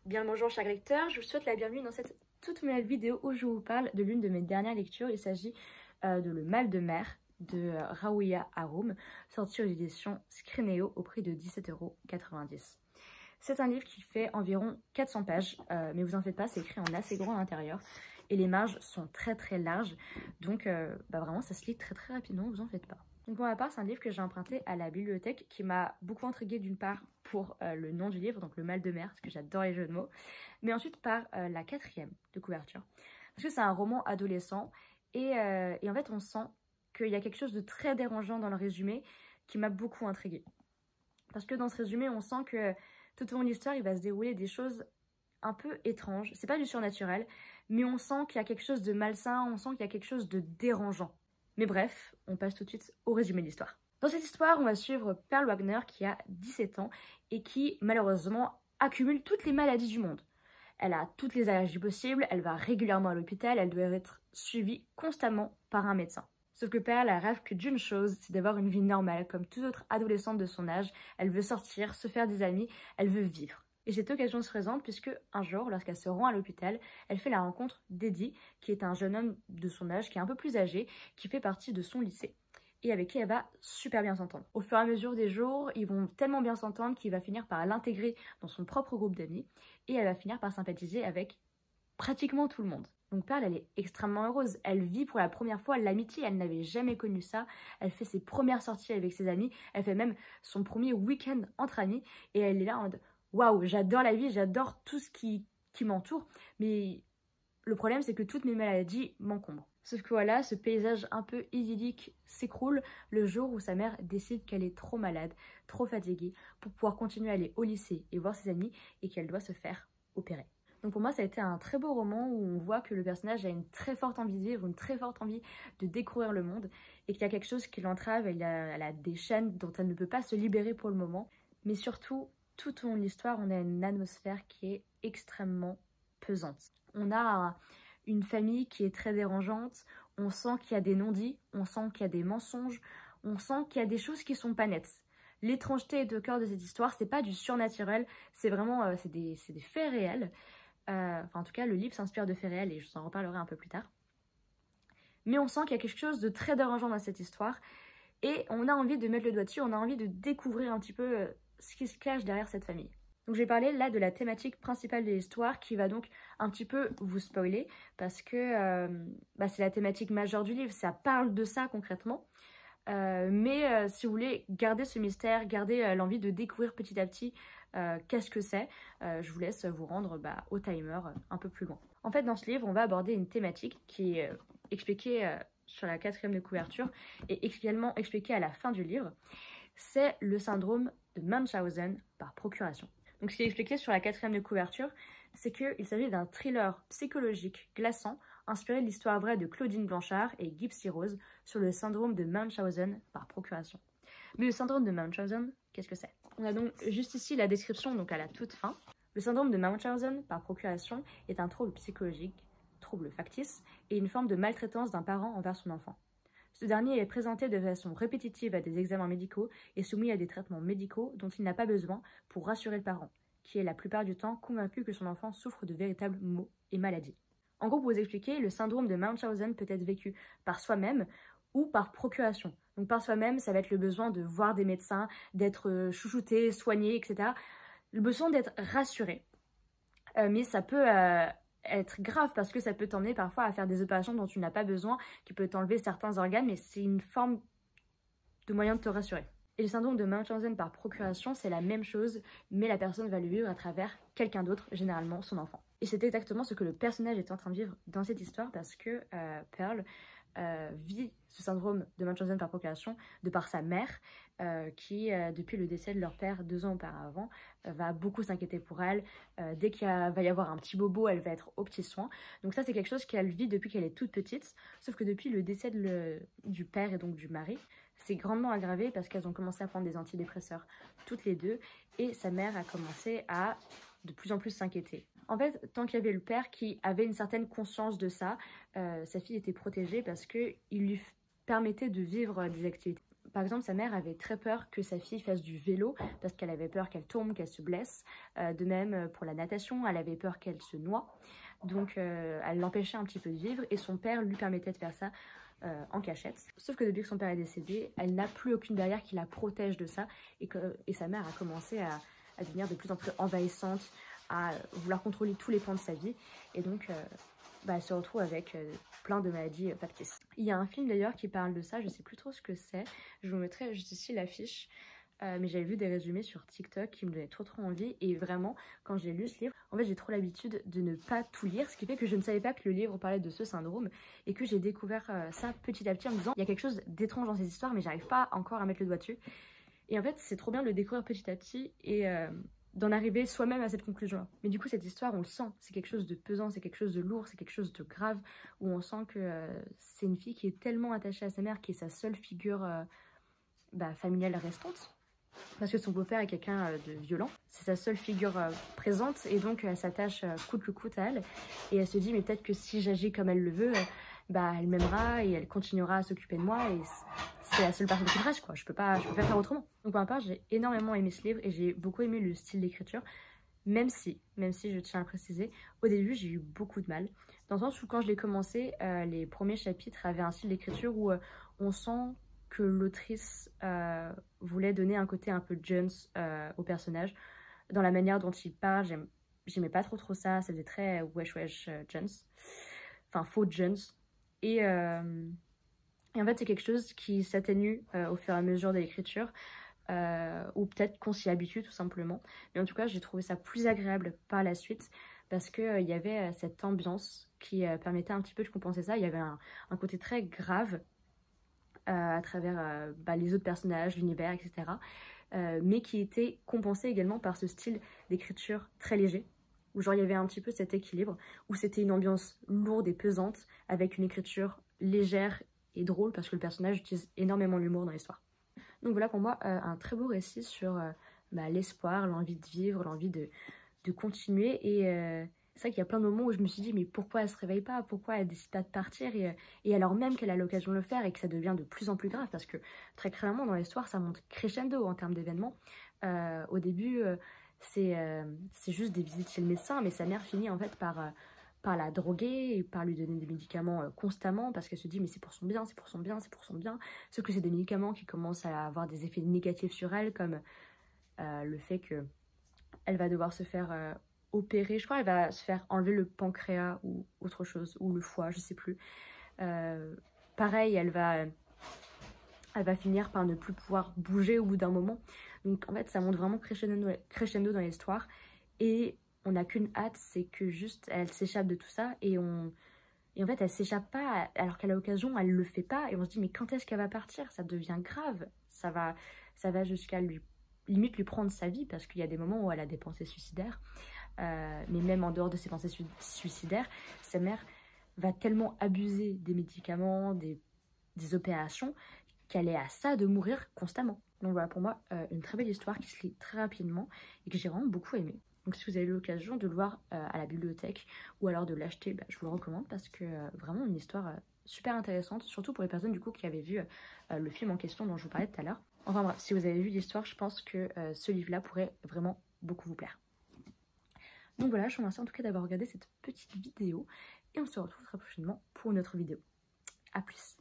Bien le bonjour chers lecteurs, je vous souhaite la bienvenue dans cette toute nouvelle vidéo où je vous parle de l'une de mes dernières lectures. Il s'agit de Le Mal de mer de Raouia Haroum, sorti aux éditions Scrinéo au prix de 17,90 €. C'est un livre qui fait environ 400 pages, mais vous en faites pas, c'est écrit en assez grand à l'intérieur et les marges sont très larges, donc vraiment ça se lit très rapidement, vous en faites pas. Donc pour ma part, c'est un livre que j'ai emprunté à la bibliothèque qui m'a beaucoup intriguée d'une part pour le nom du livre, donc Le Mal de mer, parce que j'adore les jeux de mots, mais ensuite par la quatrième de couverture, parce que c'est un roman adolescent et en fait on sent qu'il y a quelque chose de très dérangeant dans le résumé qui m'a beaucoup intriguée. Parce que dans ce résumé, on sent que tout au long de l'histoire, il va se dérouler des choses un peu étranges. C'est pas du surnaturel, mais on sent qu'il y a quelque chose de malsain, on sent qu'il y a quelque chose de dérangeant. Mais bref, on passe tout de suite au résumé de l'histoire. Dans cette histoire, on va suivre Pearl Wagner qui a 17 ans et qui, malheureusement, accumule toutes les maladies du monde. Elle a toutes les allergies possibles, elle va régulièrement à l'hôpital, elle doit être suivie constamment par un médecin. Sauf que Pearl, elle rêve que d'une chose, c'est d'avoir une vie normale, comme toute autre adolescente de son âge. Elle veut sortir, se faire des amis, elle veut vivre. Et cette occasion se présente puisque un jour, lorsqu'elle se rend à l'hôpital, elle fait la rencontre d'Eddie, qui est un jeune homme de son âge, qui est un peu plus âgé, qui fait partie de son lycée, et avec qui elle va super bien s'entendre. Au fur et à mesure des jours, ils vont tellement bien s'entendre qu'il va finir par l'intégrer dans son propre groupe d'amis, et elle va finir par sympathiser avec pratiquement tout le monde. Donc Pearl, elle est extrêmement heureuse. Elle vit pour la première fois l'amitié, elle n'avait jamais connu ça. Elle fait ses premières sorties avec ses amis, elle fait même son premier week-end entre amis, et elle est là en mode waouh, j'adore la vie, j'adore tout ce qui m'entoure, mais le problème c'est que toutes mes maladies m'encombrent. Sauf que voilà, ce paysage un peu idyllique s'écroule le jour où sa mère décide qu'elle est trop malade, trop fatiguée pour pouvoir continuer à aller au lycée et voir ses amis et qu'elle doit se faire opérer. Donc pour moi, ça a été un très beau roman où on voit que le personnage a une très forte envie de vivre, une très forte envie de découvrir le monde et qu'il y a quelque chose qui l'entrave, elle a des chaînes dont elle ne peut pas se libérer pour le moment. Mais surtout, tout au long de l'histoire, on a une atmosphère qui est extrêmement pesante. On a une famille qui est très dérangeante, on sent qu'il y a des non-dits, on sent qu'il y a des mensonges, on sent qu'il y a des choses qui sont pas nettes. L'étrangeté est au cœur de cette histoire, c'est pas du surnaturel, c'est vraiment c'est des faits réels. En tout cas, le livre s'inspire de faits réels et je vous en reparlerai un peu plus tard. Mais on sent qu'il y a quelque chose de très dérangeant dans cette histoire et on a envie de mettre le doigt dessus, on a envie de découvrir un petit peu ce qui se cache derrière cette famille. Donc je vais parler là de la thématique principale de l'histoire qui va donc un petit peu vous spoiler parce que c'est la thématique majeure du livre, ça parle de ça concrètement. Mais si vous voulez garder ce mystère, garder l'envie de découvrir petit à petit qu'est-ce que c'est, je vous laisse vous rendre au timer un peu plus loin. En fait, dans ce livre, on va aborder une thématique qui est expliquée sur la quatrième de couverture et également expliquée à la fin du livre. C'est le syndrome de Munchausen par procuration. Donc ce qui est expliqué sur la quatrième de couverture, c'est qu'il s'agit d'un thriller psychologique glaçant inspiré de l'histoire vraie de Claudine Blanchard et Gypsy Rose sur le syndrome de Munchausen par procuration. Mais le syndrome de Munchausen, qu'est-ce que c'est? On a donc juste ici la description, donc à la toute fin. Le syndrome de Munchausen par procuration est un trouble psychologique, trouble factice, et une forme de maltraitance d'un parent envers son enfant. Ce dernier est présenté de façon répétitive à des examens médicaux et soumis à des traitements médicaux dont il n'a pas besoin pour rassurer le parent, qui est la plupart du temps convaincu que son enfant souffre de véritables maux et maladies. En gros, pour vous expliquer, le syndrome de Munchausen peut être vécu par soi-même ou par procuration. Donc par soi-même, ça va être le besoin de voir des médecins, d'être chouchouté, soigné, etc. Le besoin d'être rassuré. Mais ça peut être grave parce que ça peut t'emmener parfois à faire des opérations dont tu n'as pas besoin, qui peut t'enlever certains organes, mais c'est une forme de moyen de te rassurer. Et le syndrome de Munchausen par procuration, c'est la même chose, mais la personne va le vivre à travers quelqu'un d'autre, généralement son enfant. Et c'est exactement ce que le personnage est en train de vivre dans cette histoire parce que Pearl vit ce syndrome de Munchausen par procuration de par sa mère qui, depuis le décès de leur père 2 ans auparavant, va beaucoup s'inquiéter pour elle. Dès qu'il va y avoir un petit bobo, elle va être aux petits soins. Donc ça, c'est quelque chose qu'elle vit depuis qu'elle est toute petite, sauf que depuis le décès du père et donc du mari, c'est grandement aggravé parce qu'elles ont commencé à prendre des antidépresseurs toutes les deux et sa mère a commencé à de plus en plus s'inquiéter. En fait, tant qu'il y avait le père qui avait une certaine conscience de ça, sa fille était protégée parce qu'il lui permettait de vivre des activités. par exemple, sa mère avait très peur que sa fille fasse du vélo parce qu'elle avait peur qu'elle tombe, qu'elle se blesse. De même, pour la natation, elle avait peur qu'elle se noie. Donc, elle l'empêchait un petit peu de vivre et son père lui permettait de faire ça en cachette. Sauf que depuis que son père est décédé, elle n'a plus aucune barrière qui la protège de ça et sa mère a commencé à devenir de plus en plus envahissante, à vouloir contrôler tous les pans de sa vie. Et donc, elle se retrouve avec plein de maladies factices. Il y a un film d'ailleurs qui parle de ça, je sais plus trop ce que c'est. Je vous mettrai juste ici l'affiche. Mais j'avais vu des résumés sur TikTok qui me donnaient trop envie. Et vraiment, quand j'ai lu ce livre, en fait j'ai trop l'habitude de ne pas tout lire. Ce qui fait que je ne savais pas que le livre parlait de ce syndrome. Et que j'ai découvert ça petit à petit en me disant, il y a quelque chose d'étrange dans ces histoires, mais j'arrive pas encore à mettre le doigt dessus. Et en fait, c'est trop bien de le découvrir petit à petit et d'en arriver soi-même à cette conclusion-là. Mais du coup, cette histoire, on le sent, c'est quelque chose de pesant, c'est quelque chose de lourd, c'est quelque chose de grave, où on sent que c'est une fille qui est tellement attachée à sa mère, qui est sa seule figure familiale restante, parce que son beau-père est quelqu'un de violent. C'est sa seule figure présente, et donc elle s'attache coûte que coûte à elle, et elle se dit, mais peut-être que si j'agis comme elle le veut, elle m'aimera et elle continuera à s'occuper de moi, et c'est la seule personne qui me reste, quoi. Je peux pas faire autrement. Donc, pour ma part, j'ai énormément aimé ce livre et j'ai beaucoup aimé le style d'écriture, même si, je tiens à préciser, au début, j'ai eu beaucoup de mal. Dans le sens où, quand je l'ai commencé, les premiers chapitres avaient un style d'écriture où on sent que l'autrice voulait donner un côté un peu Jones au personnage. Dans la manière dont il parle, j'aimais pas trop ça, ça faisait très wesh Jones. Enfin, faux Jones. Et en fait, c'est quelque chose qui s'atténue au fur et à mesure de l'écriture, ou peut-être qu'on s'y habitue tout simplement. Mais en tout cas, j'ai trouvé ça plus agréable par la suite parce qu'il y avait cette ambiance qui permettait un petit peu de compenser ça. Il y avait un côté très grave à travers les autres personnages, l'univers, etc. Mais qui était compensé également par ce style d'écriture très léger, où genre il y avait un petit peu cet équilibre, où c'était une ambiance lourde et pesante, avec une écriture légère et drôle, parce que le personnage utilise énormément l'humour dans l'histoire. Donc voilà pour moi un très beau récit sur l'espoir, l'envie de vivre, l'envie de continuer. Et c'est vrai qu'il y a plein de moments où je me suis dit, mais pourquoi elle se réveille pas? Pourquoi elle décide pas de partir et alors même qu'elle a l'occasion de le faire et que ça devient de plus en plus grave, parce que très clairement dans l'histoire ça monte crescendo en termes d'événements. Au début, c'est juste des visites chez le médecin, mais sa mère finit en fait par la droguer et par lui donner des médicaments constamment, parce qu'elle se dit mais c'est pour son bien, c'est pour son bien, c'est pour son bien. Sauf que c'est des médicaments qui commencent à avoir des effets négatifs sur elle, comme le fait que elle va devoir se faire opérer, je crois qu'elle va se faire enlever le pancréas ou autre chose, ou le foie, je sais plus. Pareil, elle va finir par ne plus pouvoir bouger au bout d'un moment. Donc en fait ça monte vraiment crescendo dans l'histoire, et on n'a qu'une hâte, c'est que juste elle s'échappe de tout ça, et en fait elle s'échappe pas alors qu'elle a l'occasion, elle le fait pas, et on se dit mais quand est-ce qu'elle va partir? Ça devient grave, ça va jusqu'à limite lui prendre sa vie, parce qu'il y a des moments où elle a des pensées suicidaires, mais même en dehors de ses pensées suicidaires, sa mère va tellement abuser des médicaments, des opérations, qu'elle est à ça de mourir constamment. Donc voilà, pour moi, une très belle histoire qui se lit très rapidement et que j'ai vraiment beaucoup aimé. Donc si vous avez l'occasion de le voir à la bibliothèque ou alors de l'acheter, je vous le recommande, parce que vraiment une histoire super intéressante, surtout pour les personnes du coup qui avaient vu le film en question dont je vous parlais tout à l'heure. Enfin bref, si vous avez vu l'histoire, je pense que ce livre-là pourrait vraiment beaucoup vous plaire. Donc voilà, je vous remercie en tout cas d'avoir regardé cette petite vidéo, et on se retrouve très prochainement pour une autre vidéo. A plus!